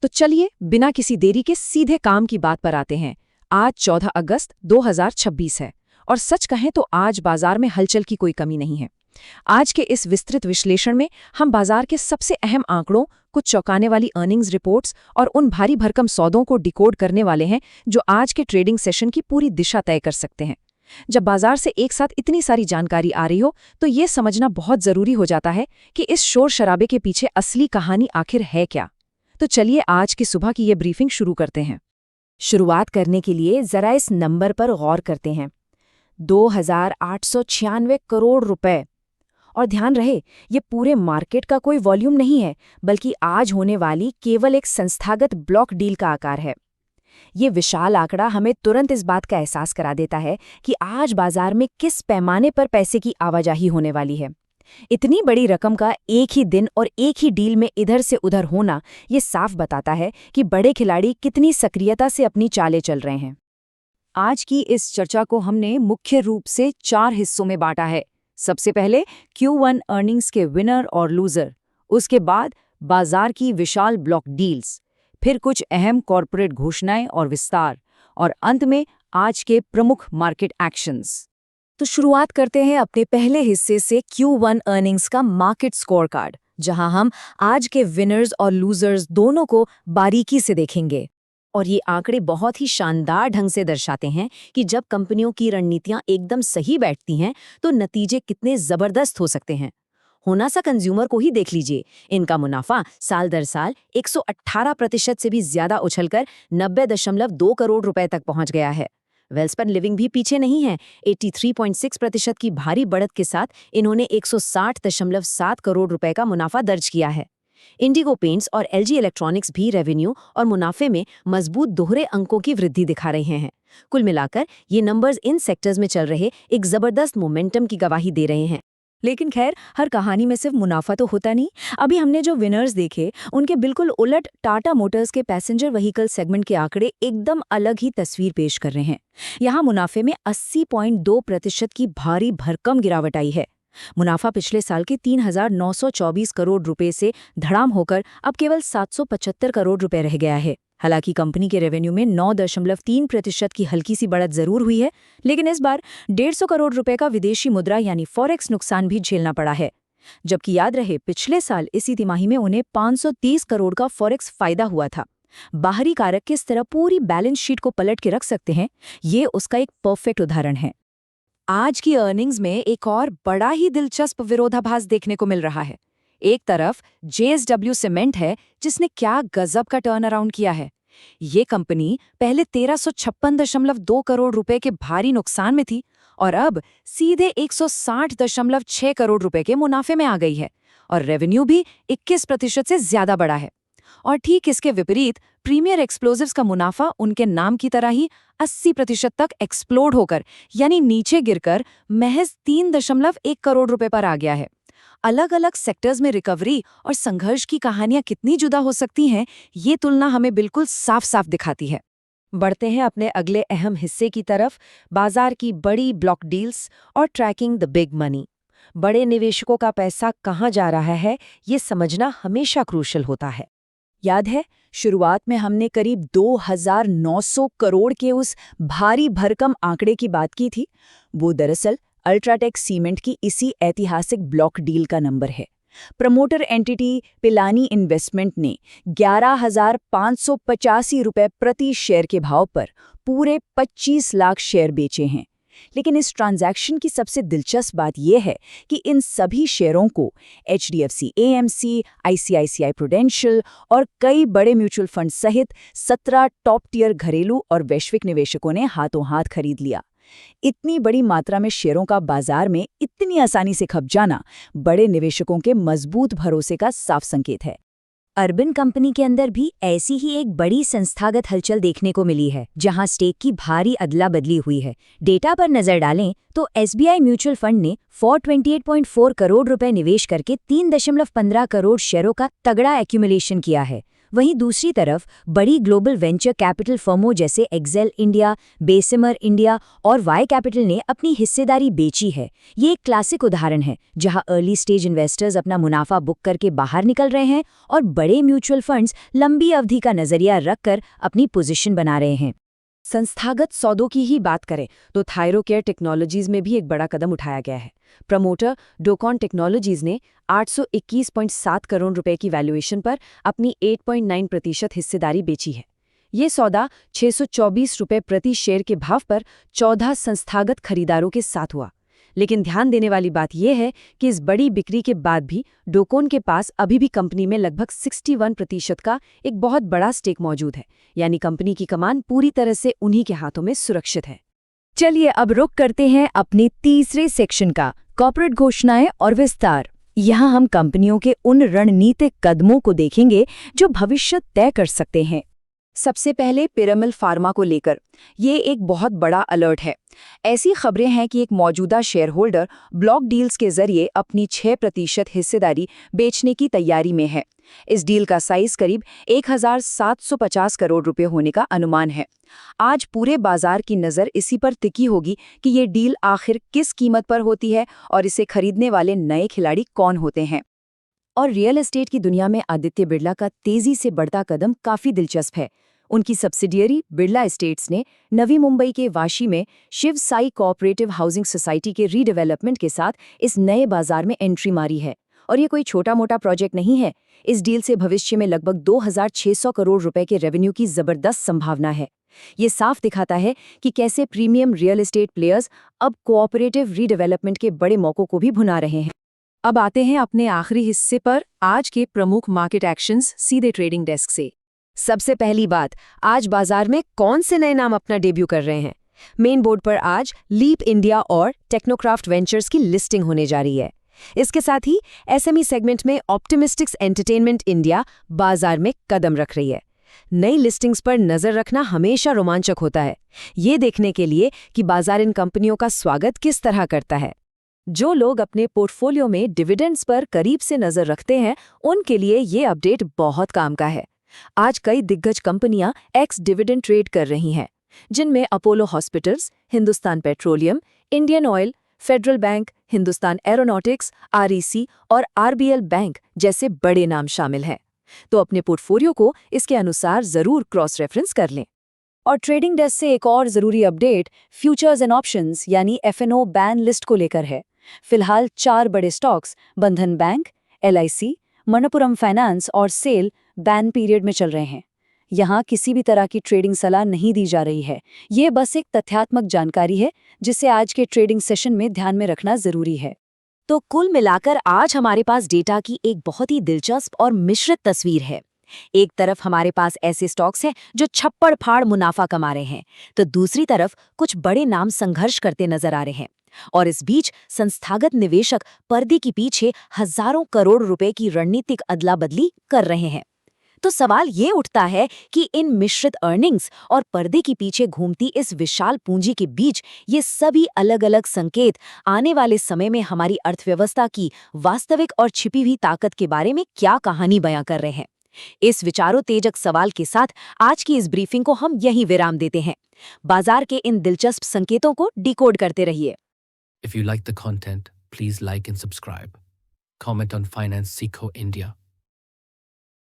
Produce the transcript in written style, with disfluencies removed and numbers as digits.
तो चलिए बिना किसी देरी के सीधे काम की बात पर आते हैं। आज 14 अगस्त 2026 है और सच कहें तो आज बाजार में हलचल की कोई कमी नहीं है। आज के इस विस्तृत विश्लेषण में हम बाजार के सबसे अहम आंकड़ों, कुछ चौंकाने वाली अर्निंग्स रिपोर्ट्स और उन भारी भरकम सौदों को डिकोड करने वाले हैं जो आज के ट्रेडिंग सेशन की पूरी दिशा तय कर सकते हैं। जब बाजार से एक साथ इतनी सारी जानकारी आ रही हो तो ये समझना बहुत जरूरी हो जाता है कि इस शोर शराबे के पीछे असली कहानी आखिर है क्या। तो चलिए आज की सुबह की ये ब्रीफिंग शुरू करते हैं। शुरुआत करने के लिए जरा इस नंबर पर गौर करते हैं, 2,896 करोड़ रुपए। और ध्यान रहे, ये पूरे मार्केट का कोई वॉल्यूम नहीं है, बल्कि आज होने वाली केवल एक संस्थागत ब्लॉक डील का आकार है। ये विशाल आंकड़ा हमें तुरंत इस बात का एहसास करा देता है कि आज बाजार में किस पैमाने पर पैसे की आवाजाही होने वाली है। इतनी बड़ी रकम का एक ही दिन और एक ही डील में इधर से उधर होना ये साफ बताता है कि बड़े खिलाड़ी कितनी सक्रियता से अपनी चालें चल रहे हैं। आज की इस चर्चा को हमने मुख्य रूप से 4 हिस्सों में बांटा है। सबसे पहले Q1 अर्निंग्स के विनर और लूजर, उसके बाद बाजार की विशाल ब्लॉक डील्स, फिर कुछ अहम कॉर्पोरेट घोषणाएं और विस्तार, और अंत में आज के प्रमुख मार्केट एक्शंस। तो शुरुआत करते हैं अपने पहले हिस्से से, Q1 अर्निंग्स का मार्केट स्कोर कार्ड, जहां हम आज के विनर्स और लूजर्स दोनों को बारीकी से देखेंगे। और ये आंकड़े बहुत ही शानदार ढंग से दर्शाते हैं कि जब कंपनियों की रणनीतियां एकदम सही बैठती हैं तो नतीजे कितने जबरदस्त हो सकते हैं। होना सा कंज्यूमर को ही देख लीजिए, इनका मुनाफा साल दर साल 118% से भी ज्यादा उछलकर 90.2 करोड़ रुपए तक पहुंच गया है। वेल्सपन लिविंग भी पीछे नहीं है। 83.6% की भारी बढ़त के साथ इन्होंने 160.7 करोड़ रुपए का मुनाफा दर्ज किया है। इंडिगो पेंट्स और एलजी इलेक्ट्रॉनिक्स भी रेवेन्यू और मुनाफे में मजबूत दोहरे अंकों की वृद्धि दिखा रहे हैं। कुल मिलाकर ये नंबर्स इन सेक्टर्स में चल रहे एक जबरदस्त मोमेंटम की गवाही दे रहे हैं। लेकिन खैर, हर कहानी में सिर्फ मुनाफा तो होता नहीं। अभी हमने जो विनर्स देखे उनके बिल्कुल उलट टाटा मोटर्स के पैसेंजर व्हीकल सेगमेंट के आंकड़े एकदम अलग ही तस्वीर पेश कर रहे हैं। यहाँ मुनाफे में 80.2% की भारी भरकम गिरावट आई है। मुनाफा पिछले साल के 3,924 करोड़ रुपए से धड़ाम होकर अब केवल 775 करोड़ रुपए रह गया है। हालांकि कंपनी के रेवेन्यू में 9.3% की हल्की सी बढ़त जरूर हुई है, लेकिन इस बार 150 करोड़ रुपए का विदेशी मुद्रा यानी फॉरेक्स नुकसान भी झेलना पड़ा है। जबकि याद रहे, पिछले साल इसी तिमाही में उन्हें 530 करोड़ का फॉरेक्स फायदा हुआ था। बाहरी कारक किस तरह पूरी बैलेंस शीट को पलट के रख सकते हैं, ये उसका एक परफेक्ट उदाहरण है। आज की अर्निंग्स में एक और बड़ा ही दिलचस्प विरोधाभास देखने को मिल रहा है। एक तरफ JSW सीमेंट है, जिसने क्या गजब का टर्न अराउंड किया है। ये कंपनी पहले 1356.2 करोड़ रुपए के भारी नुकसान में थी और अब सीधे 160.6 करोड़ रुपए के मुनाफे में आ गई है, और रेवेन्यू भी 21% से ज्यादा बढ़ा है। और ठीक इसके विपरीत प्रीमियर एक्सप्लोजिव्स का मुनाफा उनके नाम की तरह ही 80% तक एक्सप्लोड होकर, यानी नीचे गिरकर महज 3.1 करोड़ रुपए पर आ गया है। अलग अलग सेक्टर्स में रिकवरी और संघर्ष की कहानियां कितनी जुदा हो सकती हैं, ये तुलना हमें बिल्कुल साफ साफ दिखाती है। बढ़ते हैं अपने अगले अहम हिस्से की तरफ, बाजार की बड़ी ब्लॉक डील्स और ट्रैकिंग द बिग मनी। बड़े निवेशकों का पैसा कहाँ जा रहा है, ये समझना हमेशा क्रूशल होता है। याद है, शुरुआत में हमने करीब 2,900 करोड़ के उस भारी भरकम आंकड़े की बात की थी। वो दरअसल अल्ट्राटेक सीमेंट की इसी ऐतिहासिक ब्लॉक डील का नंबर है। प्रमोटर एंटिटी पिलानी इन्वेस्टमेंट ने 11,585 रुपए प्रति शेयर के भाव पर पूरे 25 लाख शेयर बेचे हैं। लेकिन इस ट्रांजैक्शन की सबसे दिलचस्प बात यह है कि इन सभी शेयरों को HDFC AMC, ICICI प्रूडेंशियल और कई बड़े म्यूचुअल फंड सहित 17 टॉप टियर घरेलू और वैश्विक निवेशकों ने हाथों हाथ खरीद लिया। इतनी बड़ी मात्रा में शेयरों का बाजार में इतनी आसानी से खप जाना बड़े निवेशकों के मजबूत भरोसे का साफ संकेत है। अर्बन कंपनी के अंदर भी ऐसी ही एक बड़ी संस्थागत हलचल देखने को मिली है, जहां स्टेक की भारी अदला बदली हुई है। डेटा पर नजर डालें तो SBI म्यूचुअल फंड ने 428.4 करोड़ रुपए निवेश करके 3.15 करोड़ शेयरों का तगड़ा एक्यूमुलेशन किया है। वहीं दूसरी तरफ बड़ी ग्लोबल वेंचर कैपिटल फर्मों जैसे एक्सेल इंडिया, बेसिमर इंडिया और वाई कैपिटल ने अपनी हिस्सेदारी बेची है। ये एक क्लासिक उदाहरण है जहां अर्ली स्टेज इन्वेस्टर्स अपना मुनाफा बुक करके बाहर निकल रहे हैं और बड़े म्यूचुअल फंड्स लंबी अवधि का नजरिया रखकर अपनी पोजीशन बना रहे हैं। संस्थागत सौदों की ही बात करें तो थायरोकेयर टेक्नोलॉजीज में भी एक बड़ा कदम उठाया गया है। प्रमोटर डोकॉन टेक्नोलॉजीज ने 821.7 करोड़ रुपए की वैल्यूएशन पर अपनी 8.9% हिस्सेदारी बेची है। ये सौदा 624 रुपए प्रति शेयर के भाव पर 14 संस्थागत खरीदारों के साथ हुआ। लेकिन ध्यान देने वाली बात यह है कि इस बड़ी बिक्री के बाद भी डोकोन के पास अभी भी कंपनी में लगभग 61% का एक बहुत बड़ा स्टेक मौजूद है, यानी कंपनी की कमान पूरी तरह से उन्हीं के हाथों में सुरक्षित है। चलिए अब रुक करते हैं अपने तीसरे सेक्शन का, कॉर्पोरेट घोषणाएं और विस्तार। यहाँ हम कंपनियों के उन रणनीतिक कदमों को देखेंगे जो भविष्य तय कर सकते हैं। सबसे पहले पिरामिल फार्मा को लेकर ये एक बहुत बड़ा अलर्ट है। ऐसी खबरें हैं कि एक मौजूदा शेयर होल्डर ब्लॉक डील्स के जरिए अपनी 6% हिस्सेदारी बेचने की तैयारी में है। इस डील का साइज करीब 1750 करोड़ रुपए होने का अनुमान है। आज पूरे बाजार की नज़र इसी पर टिकी होगी कि ये डील आखिर किस कीमत पर होती है और इसे खरीदने वाले नए खिलाड़ी कौन होते हैं। और रियल एस्टेट की दुनिया में आदित्य बिरला का तेजी से बढ़ता कदम काफी दिलचस्प है। उनकी सब्सिडियरी बिरला एस्टेट्स ने नवी मुंबई के वाशी में Shiv Sai cooperative housing society के रीडेवलपमेंट के साथ इस नए बाजार में एंट्री मारी है। और ये कोई छोटा मोटा प्रोजेक्ट नहीं है। इस डील से भविष्य में लगभग 2600 करोड़ रुपए के रेवेन्यू की जबरदस्त संभावना है। ये साफ दिखाता है कि कैसे प्रीमियम रियल एस्टेट प्लेयर्स अब कोऑपरेटिव रीडेवलपमेंट के बड़े मौकों को भी भुना रहे हैं। अब आते हैं अपने आखिरी हिस्से पर, आज के प्रमुख मार्केट एक्शंस सीधे ट्रेडिंग डेस्क से। सबसे पहली बात, आज बाजार में कौन से नए नाम अपना डेब्यू कर रहे हैं। मेन बोर्ड पर आज लीप इंडिया और टेक्नोक्राफ्ट वेंचर्स की लिस्टिंग होने जा रही है। इसके साथ ही एसएमई सेगमेंट में ऑप्टिमिस्टिक्स एंटरटेनमेंट इंडिया बाजार में कदम रख रही है। नई लिस्टिंग्स पर नजर रखना हमेशा रोमांचक होता है, ये देखने के लिए कि बाजार इन कंपनियों का स्वागत किस तरह करता है। जो लोग अपने पोर्टफोलियो में डिविडेंड्स पर करीब से नजर रखते हैं, उनके लिए ये अपडेट बहुत काम का है। आज कई दिग्गज कंपनियां एक्स डिविडेंड ट्रेड कर रही हैं, जिनमें Apollo hospitals, Hindustan petroleum, Indian oil, federal bank, Hindustan aeronautics, REC और आरबीएल बैंक जैसे बड़े नाम शामिल हैं। तो अपने पोर्टफोलियो को इसके अनुसार जरूर क्रॉस रेफरेंस कर लें। और ट्रेडिंग डेस्क से एक और जरूरी अपडेट फ्यूचर्स एंड ऑप्शंस यानी एफएनओ बैन लिस्ट को लेकर है। फिलहाल 4 बड़े स्टॉक्स बंधन बैंक, एलआईसी, मनप्पुरम फाइनेंस और सेल बैन पीरियड में चल रहे हैं। यहाँ किसी भी तरह की ट्रेडिंग सलाह नहीं दी जा रही है। ये बस एक तथ्यात्मक जानकारी है जिसे आज के ट्रेडिंग सेशन में ध्यान में रखना जरूरी है। तो कुल मिलाकर आज हमारे पास डेटा की एक बहुत ही दिलचस्प और मिश्रित तस्वीर है। एक तरफ हमारे पास ऐसे स्टॉक्स हैं जो छप्पड़ फाड़ मुनाफा कमा रहे हैं, तो दूसरी तरफ कुछ बड़े नाम संघर्ष करते नजर आ रहे हैं। और इस बीच संस्थागत निवेशक पर्दे के पीछे हजारों करोड़ रुपए की रणनीतिक अदला बदली कर रहे हैं। तो सवाल ये उठता है कि इन मिश्रित अर्निंग्स और पर्दे के पीछे घूमती इस विशाल पूंजी के बीच ये सभी अलग अलग संकेत आने वाले समय में हमारी अर्थव्यवस्था की वास्तविक और छिपी हुई ताकत के बारे में क्या कहानी बयां कर रहे हैं। इस विचारोत्तेजक सवाल के साथ आज की इस ब्रीफिंग को हम यहीं विराम देते हैं। बाजार के इन दिलचस्प संकेतों को डिकोड करते रहिए। If you like the content, please like and subscribe. Comment on Finance Seco India.